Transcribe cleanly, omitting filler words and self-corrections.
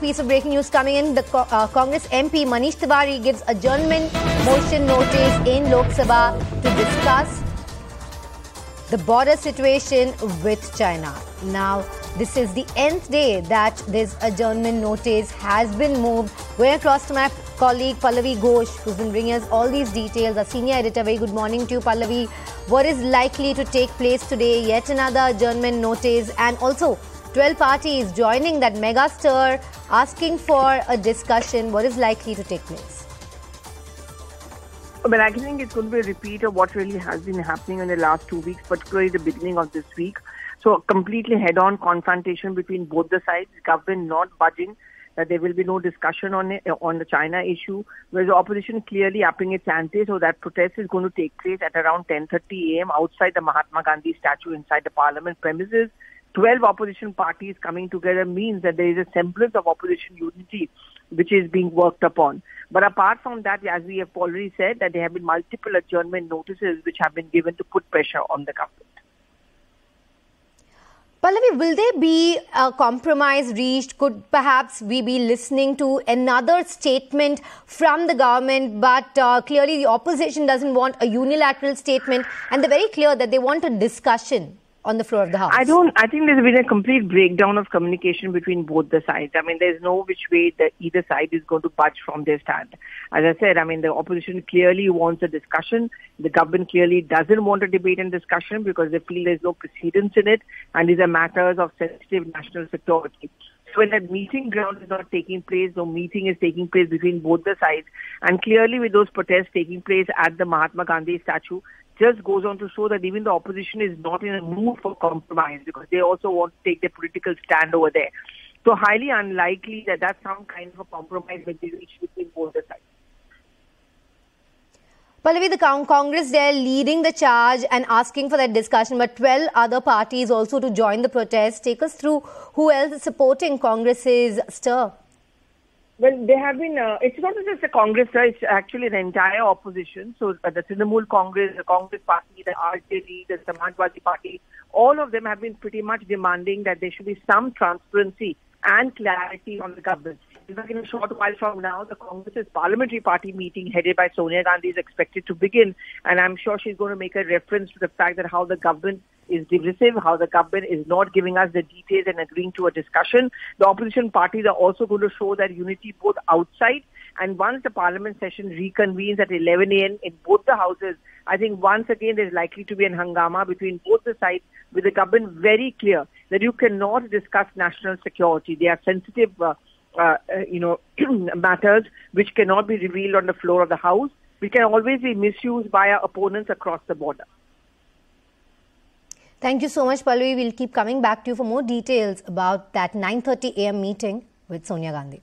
piece of breaking news coming in. The Congress MP Manish Tewari gives adjournment motion notice in Lok Sabha to discuss the border situation with China. Now, this is the nth day that this adjournment notice has been moved. Going across to my colleague Pallavi Ghosh, who's been bringing us all these details. Our senior editor, very good morning to you, Pallavi. What is likely to take place today? Yet another adjournment notice, and also 12 parties joining that mega stir, asking for a discussion. What is likely to take place? Well, I think it's going to be a repeat of what really has been happening in the last 2 weeks, particularly the beginning of this week. So, completely head-on confrontation between both the sides, government not budging, that there will be no discussion on the China issue, whereas the opposition clearly upping its ante. So that protest is going to take place at around 10:30 a.m. outside the Mahatma Gandhi statue inside the parliament premises. 12 opposition parties coming together means that there is a semblance of opposition unity which is being worked upon. But apart from that, as we have already said, that there have been multiple adjournment notices which have been given to put pressure on the government. Pallavi, will there be a compromise reached? Could perhaps we be listening to another statement from the government? But clearly the opposition doesn't want a unilateral statement, and they're very clear that they want a discussion on the floor of the House. I think there's been a complete breakdown of communication between both the sides. I mean, there's no which way that either side is going to budge from their stand. As I said, I mean, the opposition clearly wants a discussion. The government clearly doesn't want a debate and discussion because they feel there's no precedence in it, and these are matters of sensitive national security. So when that meeting ground is not taking place, no meeting is taking place between both the sides, and clearly with those protests taking place at the Mahatma Gandhi statue, just goes on to show that even the opposition is not in a mood for compromise because they also want to take their political stand over there. So highly unlikely that that's some kind of a compromise will be reached between both the sides. Pallavi, the Congress there leading the charge and asking for that discussion, but 12 other parties also to join the protest. Take us through who else is supporting Congress's stir. Well, they have been, it's not just the Congress, it's actually the entire opposition. So the Trinamool Congress, the Congress Party, the RJD, the Samajwadi Party, all of them have been pretty much demanding that there should be some transparency and clarity on the government. In fact, in a short while from now, the Congress's parliamentary party meeting headed by Sonia Gandhi is expected to begin. And I'm sure she's going to make a reference to the fact that how the government is divisive, how the government is not giving us the details and agreeing to a discussion. The opposition parties are also going to show that unity both outside, and once the parliament session reconvenes at 11 a.m. in both the houses, I think once again there's likely to be an hangama between both the sides, with the government very clear that you cannot discuss national security. They are sensitive matters which cannot be revealed on the floor of the House, which can always be misused by our opponents across the border. Thank you so much, Pallavi. We'll keep coming back to you for more details about that 9:30 a.m. meeting with Sonia Gandhi.